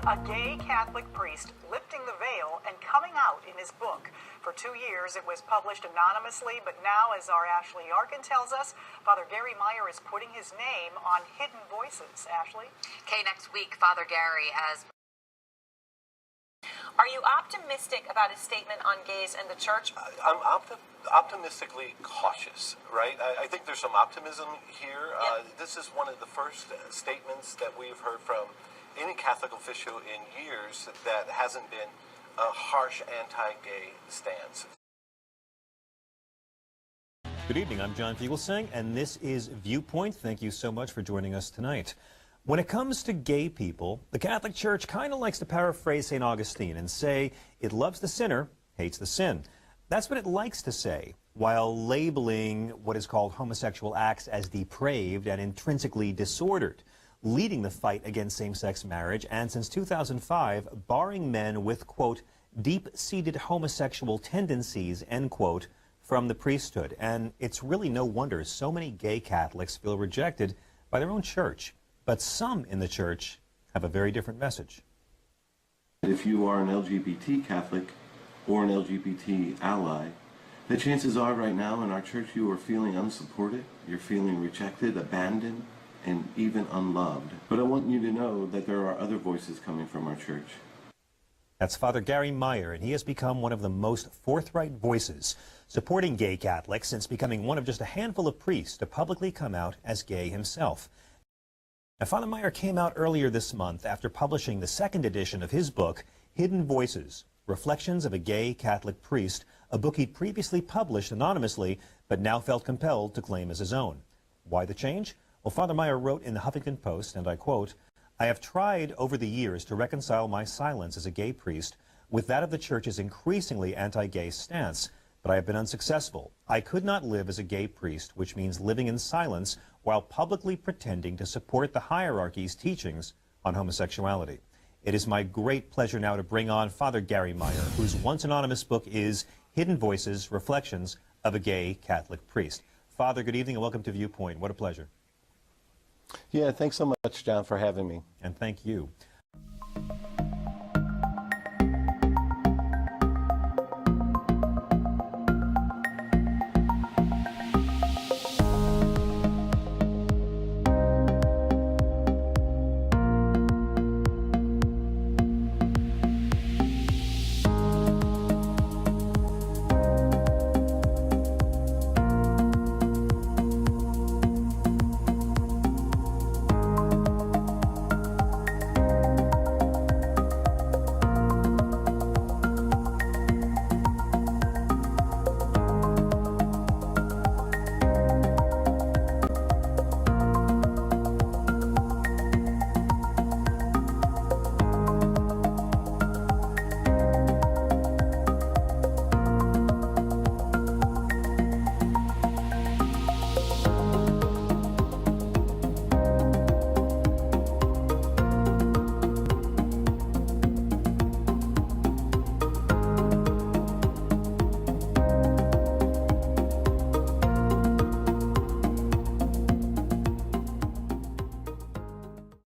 A gay Catholic priest lifting the veil and coming out in his book. For 2 years, it was published anonymously, but now, as our Ashley Arkin tells us, Father Gary Meyer is putting his name on Hidden Voices. Ashley? Okay, next week, Father Gary has... Are you optimistic about his statement on gays and the church? I'm optimistically cautious, right? I think there's some optimism here. This is one of the first statements that we've heard from any Catholic official in years that hasn't been a harsh anti-gay stance. Good evening, I'm John Fugelsang, and this is Viewpoint. Thank you so much for joining us tonight. When it comes to gay people, the Catholic Church kind of likes to paraphrase St. Augustine and say it loves the sinner, hates the sin. That's what it likes to say, while labeling what is called homosexual acts as depraved and intrinsically disordered, leading the fight against same-sex marriage, and since 2005, barring men with, quote, deep-seated homosexual tendencies, end quote, from the priesthood. And it's really no wonder so many gay Catholics feel rejected by their own church. But some in the church have a very different message. If you are an LGBT Catholic or an LGBT ally, the chances are right now in our church you are feeling unsupported, you're feeling rejected, abandoned, and even unloved. But I want you to know that there are other voices coming from our church. That's Father Gary Meyer, and he has become one of the most forthright voices supporting gay Catholics since becoming one of just a handful of priests to publicly come out as gay himself. Now, Father Meyer came out earlier this month after publishing the second edition of his book, Hidden Voices, Reflections of a Gay Catholic Priest, a book he'd previously published anonymously, but now felt compelled to claim as his own. Why the change? Well, Father Meyer wrote in the Huffington Post, and I quote, "I have tried over the years to reconcile my silence as a gay priest with that of the Church's increasingly anti-gay stance, but I have been unsuccessful. I could not live as a gay priest, which means living in silence while publicly pretending to support the hierarchy's teachings on homosexuality. It is my great pleasure now to bring on Father Gary Meyer, whose once anonymous book is Hidden Voices, Reflections of a Gay Catholic Priest." Father, good evening and welcome to Viewpoint. What a pleasure. Yeah, thanks so much, John, for having me. And thank you.